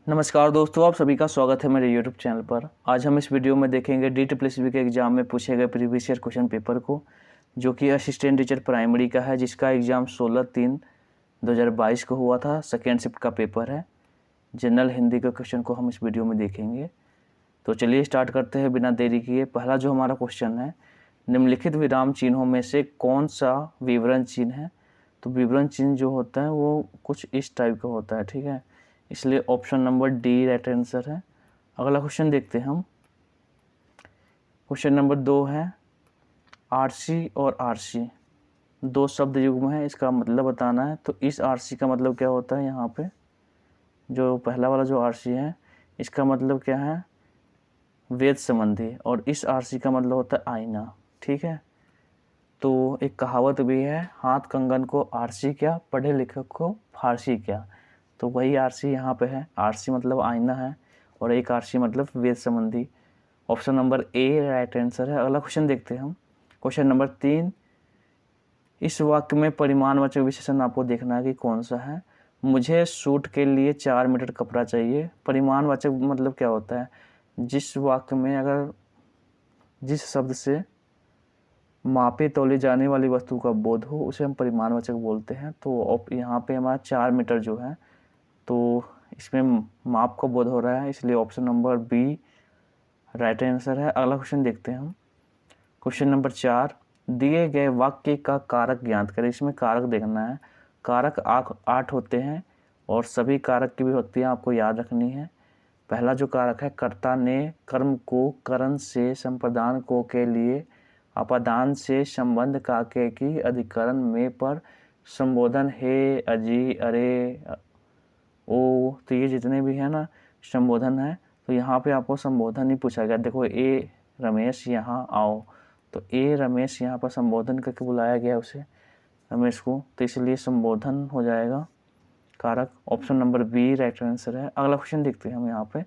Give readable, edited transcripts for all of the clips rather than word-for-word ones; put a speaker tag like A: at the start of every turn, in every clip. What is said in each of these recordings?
A: नमस्कार दोस्तों, आप सभी का स्वागत है मेरे YouTube चैनल पर। आज हम इस वीडियो में देखेंगे DSSB के एग्ज़ाम में पूछे गए प्रीवियस ईयर क्वेश्चन पेपर को, जो कि असिस्टेंट टीचर प्राइमरी का है, जिसका एग्ज़ाम 16/3/2022 को हुआ था। सेकेंड शिफ्ट का पेपर है। जनरल हिंदी के क्वेश्चन को हम इस वीडियो में देखेंगे। तो चलिए स्टार्ट करते हैं बिना देरी किए। पहला जो हमारा क्वेश्चन है, निम्नलिखित विराम चिन्हों में से कौन सा विवरण चिन्ह है। तो विवरण चिन्ह जो होता है वो कुछ इस टाइप का होता है, ठीक है। इसलिए option number D right answer है। अगला क्वेश्चन देखते हैं हम। क्वेश्चन नंबर 2 है, आरसी और आरसी दो शब्द युग्म है, इसका मतलब बताना है। तो इस आरसी का मतलब क्या होता है, यहाँ पे जो पहला वाला जो आरसी है इसका मतलब क्या है, वेद संबंधी, और इस आरसी का मतलब होता है आईना, ठीक है। तो एक कहावत भी है, हाथ कंगन को आरसी क्या, पढ़े लिखे को फारसी क्या। तो वही आरसी यहाँ पे है। आरसी मतलब आईना है और एक आरसी मतलब वेद संबंधी। Option number A right answer है। अगला क्वेश्चन देखते हैं हम। क्वेश्चन नंबर 3, इस वाक्य में परिमाणवाचक विशेषण आपको देखना है कि कौन सा है। मुझे सूट के लिए 4 मीटर कपड़ा चाहिए। परिमाणवाचक मतलब क्या होता है, जिस वाक्य में अगर जिस शब्द से मापे तौले जाने वाली वस्तु का बोध हो उसे हम परिमाणवाचक बोलते हैं। तो यहाँ पे हमारा 4 मीटर जो है, तो इसमें माप का बोध हो रहा है, इसलिए option number B right answer है। अगला क्वेश्चन देखते हैं हम। क्वेश्चन नंबर 4, दिए गए वाक्य का कारक ज्ञात करें। इसमें कारक देखना है। कारक 8 होते हैं और सभी कारक की विभक्तियाँ आपको याद रखनी है। पहला जो कारक है, कर्ता ने कर्म को करण से संप्रदान को के लिए अपादान से संबंध का के की अधिकरण में पर संबोधन हे अजी अरे ओ, तो ये जितने भी है ना संबोधन है, तो यहाँ पे आपको संबोधन ही पूछा गया। देखो, ए रमेश यहाँ आओ, तो ए रमेश यहाँ पर संबोधन करके बुलाया गया उसे, रमेश को, तो इसलिए संबोधन हो जाएगा कारक। Option number B right answer है। अगला क्वेश्चन देखते हैं हम। यहाँ पे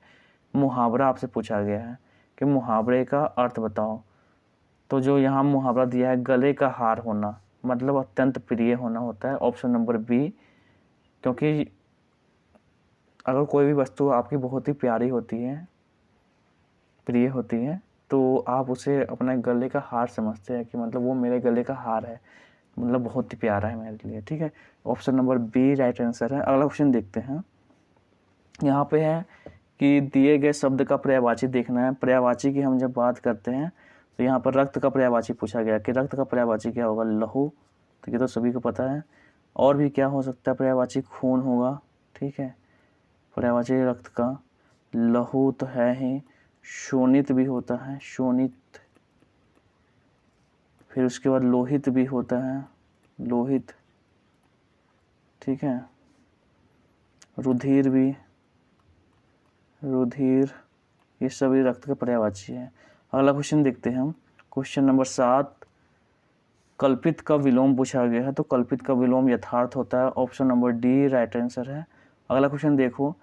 A: मुहावरा आपसे पूछा गया है कि मुहावरे का अर्थ बताओ। तो जो यहाँ मुहावरा दिया है, गले का हार होना मतलब अत्यंत प्रिय होना होता है। ऑप्शन नंबर बी, क्योंकि अगर कोई भी वस्तु आपकी बहुत ही प्यारी होती है, प्रिय होती है, तो आप उसे अपने गले का हार समझते हैं कि मतलब वो मेरे गले का हार है, मतलब बहुत ही प्यारा है मेरे लिए, ठीक है। Option number B right answer है। अगला क्वेश्चन देखते हैं। यहाँ पे है कि दिए गए शब्द का पर्यायवाची देखना है। पर्यायवाची की हम जब बात करते हैं तो यहाँ पर रक्त का पर्यायवाची पूछा गया कि रक्त का पर्यायवाची क्या होगा, लहू, तो ये तो सभी को पता है। और भी क्या हो सकता है पर्यायवाची, खून होगा, ठीक है। पर्यायवाची रक्त का, लहू तो है ही, शोणित भी होता है, शोणित, फिर उसके बाद लोहित भी होता है, लोहित, ठीक है। रुधिर भी, रुधिर, ये सभी रक्त के पर्यायवाची है। अगला क्वेश्चन देखते हैं हम। क्वेश्चन नंबर 7, कल्पित का विलोम पूछा गया है। तो कल्पित का विलोम यथार्थ होता है। Option number D right answer है। अगला क्वेश्चन देखो,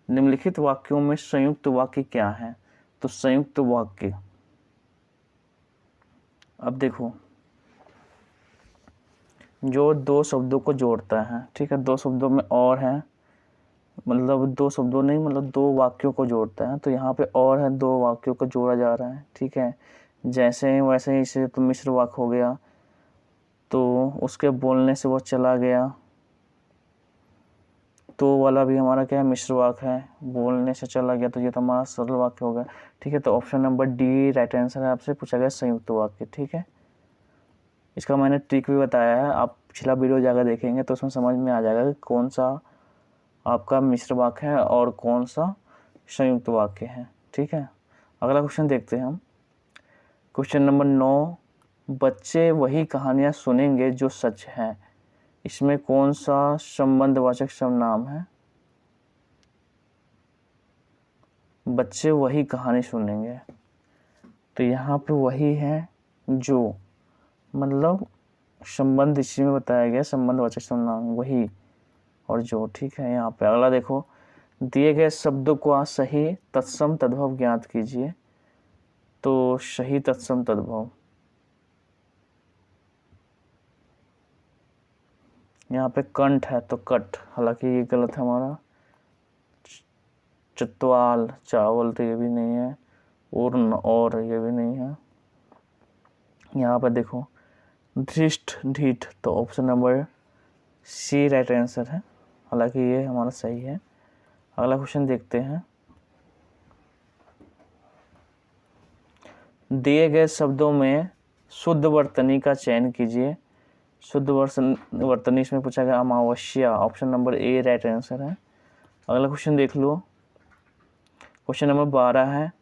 A: निम्नलिखित वाक्यों में संयुक्त वाक्य क्या है। तो संयुक्त वाक्य, अब देखो, जो दो शब्दों को जोड़ता है, ठीक है, दो शब्दों में और है, मतलब दो शब्दों नहीं, मतलब दो वाक्यों को जोड़ता है। तो यहाँ पे और है, दो वाक्यों को जोड़ा जा रहा है, ठीक है। जैसे ही वैसे ही इसे तो मिश्र वाक्य हो गया, तो उसके बोलने से वो चला गया, तो वाला भी हमारा क्या है, मिश्र वाक्य है। बोलने से चला गया, तो ये तो हमारा सरल वाक्य हो गया, ठीक है। तो option number D right answer है। आपसे पूछा गया संयुक्त वाक्य, ठीक है। इसका मैंने ट्रिक भी बताया है, आप पिछला वीडियो जाकर देखेंगे तो उसमें समझ में आ जाएगा कि कौन सा आपका मिश्र वाक्य है और कौन सा संयुक्त वाक्य है, ठीक है। अगला क्वेश्चन देखते हैं हम। क्वेश्चन नंबर 9, बच्चे वही कहानियां सुनेंगे जो सच है। इसमें कौन सा संबंधवाचक सर्वनाम है। बच्चे वही कहानी सुनेंगे, तो यहाँ पे वही है जो, मतलब संबंध इसी में बताया गया, संबंधवाचक सर्वनाम वही और जो, ठीक है। यहाँ पे अगला देखो, दिए गए शब्दों को सही तत्सम तद्भव ज्ञात कीजिए। तो सही तत्सम तद्भव, यहाँ पे कंठ है तो कट, हालांकि ये गलत है हमारा, चतवाल चावल, तो ये भी नहीं है, और ये भी नहीं है। यहाँ पर देखो धृष्ट ढीठ, तो option number C right answer है, हालांकि ये हमारा सही है। अगला क्वेश्चन देखते हैं। दिए गए शब्दों में शुद्ध वर्तनी का चयन कीजिए। शुद्ध वर्तनी इसमें पूछा गया अमावस्या, option number A right answer है। अगला क्वेश्चन देख लो, क्वेश्चन नंबर 12 है।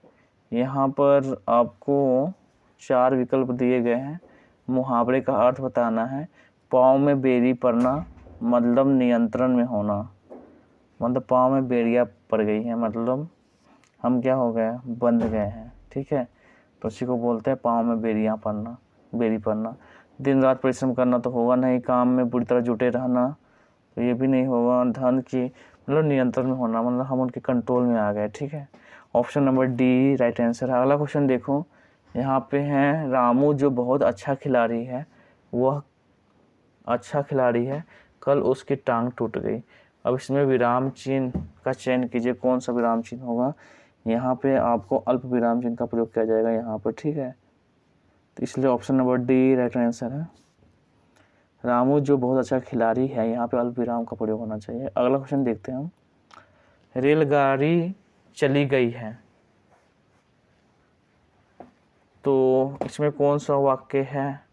A: यहाँ पर आपको 4 विकल्प दिए गए हैं। मुहावरे का अर्थ बताना है। पाँव में बेड़ी पड़ना मतलब नियंत्रण में होना, मतलब पाँव में बेड़ियाँ पड़ गई हैं, मतलब हम क्या हो गए, बंध गए हैं, ठीक है। तो उसी को बोलते हैं पाँव में बेड़ी पड़ना। दिन रात परिश्रम करना तो होगा नहीं, काम में बुरी तरह जुटे रहना तो ये भी नहीं होगा। धन की मतलब नियंत्रण में होना, मतलब हम उनके कंट्रोल में आ गए, ठीक है। Option number D right answer है। अगला क्वेश्चन देखो, यहाँ पे है रामू जो बहुत अच्छा खिलाड़ी है, वह अच्छा खिलाड़ी है, कल उसकी टांग टूट गई। अब इसमें विराम चिन्ह का चयन कीजिए, कौन सा विराम चिन्ह होगा। यहाँ पे आपको अल्प विराम चिन्ह का प्रयोग किया जाएगा यहाँ पर, ठीक है। तो इसलिए option number D right answer है। रामू जो बहुत अच्छा खिलाड़ी है, यहाँ पे अल्प विराम का प्रयोग होना चाहिए। अगला क्वेश्चन देखते हैं हम। रेलगाड़ी चली गई है, तो इसमें कौन सा वाक्य है।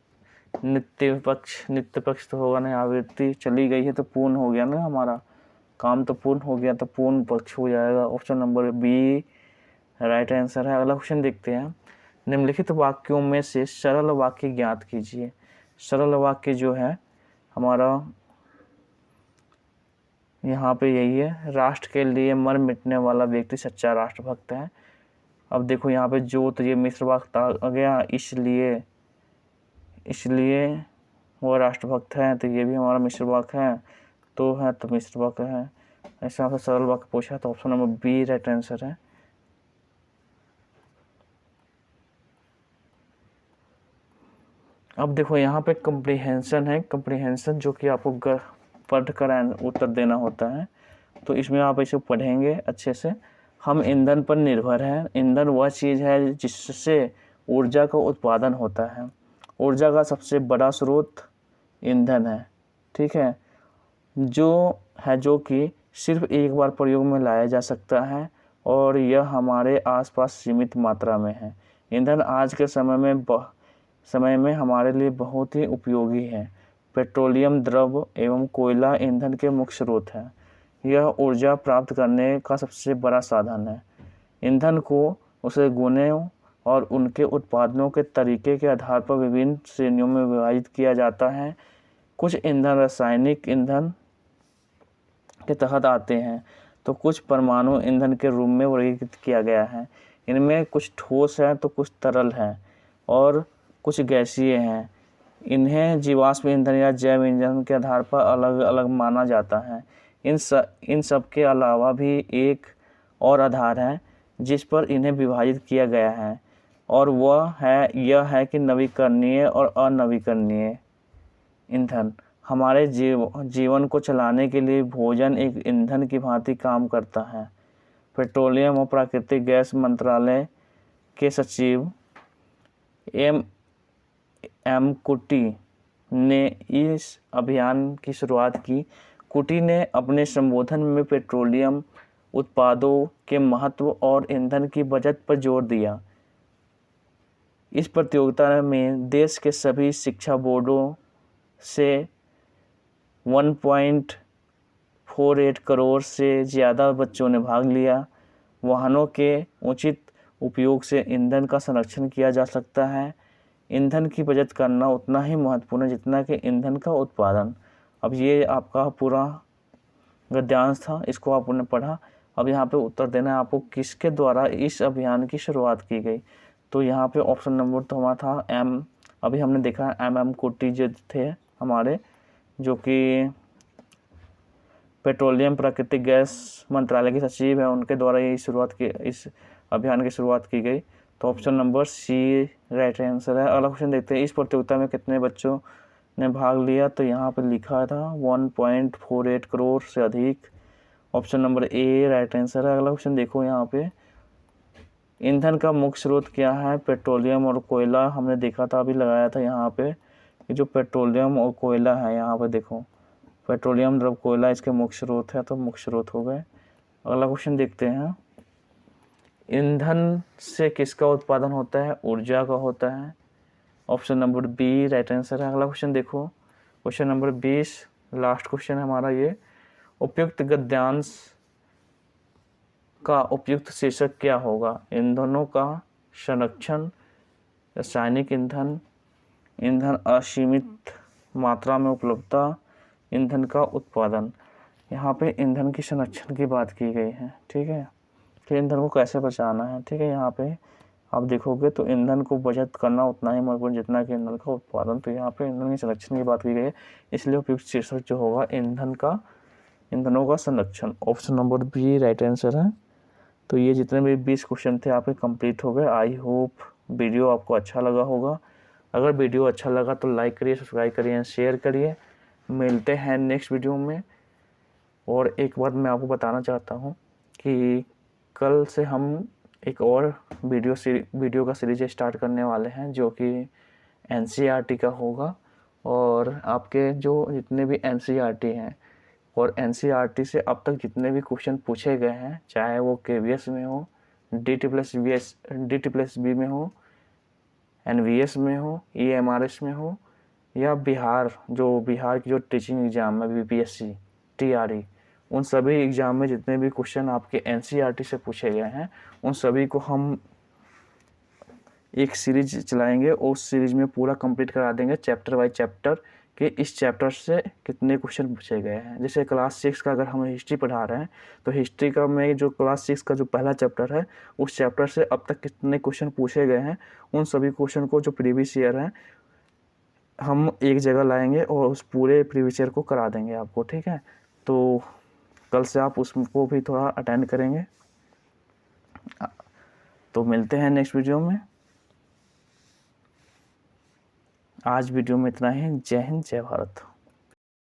A: नित्य पक्ष तो होगा नहीं, आवृत्ति चली गई है तो पूर्ण हो गया ना, हमारा काम तो पूर्ण हो गया, तो पूर्ण पक्ष हो जाएगा। Option number B right answer है। अगला क्वेश्चन देखते हैं। निम्नलिखित वाक्यों में से सरल वाक्य ज्ञात कीजिए। सरल वाक्य जो है हमारा यहाँ पे यही है, राष्ट्र के लिए मर मिटने वाला व्यक्ति सच्चा राष्ट्रभक्त है। अब देखो यहाँ पे जो, तो ये मिश्र वाक्य आ गया, इसलिए वो राष्ट्रभक्त है, तो ये भी हमारा मिश्र वाक्य है, तो मिश्र वाक्य है। ऐसा आपसे सरल वाक्य पूछा तो option number B right answer है। अब देखो यहाँ पे कम्प्रीहेंशन है, कम्प्रीहेंशन जो कि आपको पढ़ कर उत्तर देना होता है, तो इसमें आप इसे पढ़ेंगे अच्छे से। हम ईंधन पर निर्भर हैं। ईंधन वह चीज़ है जिससे ऊर्जा का उत्पादन होता है। ऊर्जा का सबसे बड़ा स्रोत ईंधन है, ठीक है, जो कि सिर्फ एक बार प्रयोग में लाया जा सकता है और यह हमारे आसपास सीमित मात्रा में है। ईंधन आज के समय में हमारे लिए बहुत ही उपयोगी है। पेट्रोलियम द्रव एवं कोयला ईंधन के मुख्य स्रोत है। यह ऊर्जा प्राप्त करने का सबसे बड़ा साधन है। ईंधन को उसे गुणों और उनके उत्पादनों के तरीके के आधार पर विभिन्न श्रेणियों में विभाजित किया जाता है। कुछ ईंधन रासायनिक ईंधन के तहत आते हैं, तो कुछ परमाणु ईंधन के रूप में वर्गीकृत किया गया है। इनमें कुछ ठोस है तो कुछ तरल है और कुछ गैसीय हैं। इन्हें जीवाश्म ईंधन या जैव ईंधन के आधार पर अलग अलग माना जाता है। इन सब के अलावा भी एक और आधार है जिस पर इन्हें विभाजित किया गया है, और यह है कि नवीकरणीय और अनवीकरणीय ईंधन। हमारे जीवन को चलाने के लिए भोजन एक ईंधन की भांति काम करता है। पेट्रोलियम और प्राकृतिक गैस मंत्रालय के सचिव एम कुटी ने इस अभियान की शुरुआत की। कुटी ने अपने संबोधन में पेट्रोलियम उत्पादों के महत्व और ईंधन की बचत पर जोर दिया। इस प्रतियोगिता में देश के सभी शिक्षा बोर्डों से 1.48 करोड़ से ज़्यादा बच्चों ने भाग लिया। वाहनों के उचित उपयोग से ईंधन का संरक्षण किया जा सकता है। ईंधन की बचत करना उतना ही महत्वपूर्ण है जितना कि ईंधन का उत्पादन। अब ये आपका पूरा गद्यांश था, इसको आपने पढ़ा। अब यहाँ पे उत्तर देना है आपको, किसके द्वारा इस अभियान की शुरुआत की गई। तो यहाँ पे ऑप्शन नंबर तो हमारा था एम, अभी हमने देखा एम कुटी जो थे हमारे, जो कि पेट्रोलियम प्राकृतिक गैस मंत्रालय के सचिव है, उनके द्वारा इस अभियान की शुरुआत की गई। तो option number C right answer है। अगला क्वेश्चन देखते हैं। इस प्रतियोगिता में कितने बच्चों ने भाग लिया, तो यहाँ पर लिखा था 1.48 करोड़ से अधिक। Option number A right answer है। अगला क्वेश्चन देखो यहाँ पे, ईंधन का मुख्य स्रोत क्या है? पेट्रोलियम और कोयला। हमने देखा था, अभी लगाया था यहाँ पे कि जो पेट्रोलियम और कोयला है, यहाँ पे देखो पेट्रोलियम द्रव कोयला इसके मुख्य स्रोत है, तो मुख्य स्रोत हो गए। अगला क्वेश्चन देखते हैं, ईंधन से किसका उत्पादन होता है? ऊर्जा का होता है। Option number B right answer है। अगला क्वेश्चन देखो, क्वेश्चन नंबर 20, लास्ट क्वेश्चन है हमारा ये, उपयुक्त गद्यांश का उपयुक्त शीर्षक क्या होगा? ईंधनों का संरक्षण, रासायनिक ईंधन, ईंधन असीमित मात्रा में उपलब्धता, ईंधन का उत्पादन। यहाँ पे ईंधन की संरक्षण की बात की गई है, ठीक है, कि ईंधन को कैसे बचाना है, ठीक है। यहाँ पे आप देखोगे तो ईंधन को बचत करना उतना ही महत्वपूर्ण जितना कि ईंधन का उत्पादन। तो यहाँ पे ईंधन के संरक्षण की बात की गई है, इसलिए उपयुक्त शीर्षक जो होगा ईंधनों का संरक्षण। Option number B right answer है। तो ये जितने भी 20 क्वेश्चन थे आपके कंप्लीट हो गए। आई होप वीडियो आपको अच्छा लगा होगा। अगर वीडियो अच्छा लगा तो लाइक करिए, सब्सक्राइब करिए, शेयर करिए। मिलते हैं नेक्स्ट वीडियो में। और एक बात मैं आपको बताना चाहता हूँ कि कल से हम एक और वीडियो का सीरीज स्टार्ट करने वाले हैं, जो कि एनसीईआरटी का होगा। और आपके जो जितने भी एनसीईआरटी हैं और एनसीईआरटी से अब तक जितने भी क्वेश्चन पूछे गए हैं, चाहे वो केवीएस में हो, DT+B में हो, एनवीएस में हो, EMRS में हो, या बिहार की जो टीचिंग एग्ज़ाम है BPSC TRE, उन सभी एग्ज़ाम में जितने भी क्वेश्चन आपके एनसीईआरटी से पूछे गए हैं, उन सभी को हम एक सीरीज चलाएंगे और उस सीरीज में पूरा कंप्लीट करा देंगे चैप्टर बाय चैप्टर कि इस चैप्टर से कितने क्वेश्चन पूछे गए हैं। जैसे क्लास 6 का अगर हम हिस्ट्री पढ़ा रहे हैं तो हिस्ट्री का में जो क्लास 6 का जो पहला चैप्टर है, उस चैप्टर से अब तक कितने क्वेश्चन पूछे गए हैं, उन सभी क्वेश्चन को जो प्रीवियस ईयर है हम एक जगह लाएंगे और उस पूरे प्रीवियस ईयर को करा देंगे आपको, ठीक है। तो कल से आप उसको भी थोड़ा अटेंड करेंगे। तो मिलते हैं नेक्स्ट वीडियो में। आज वीडियो में इतना ही। जय हिंद, जय भारत।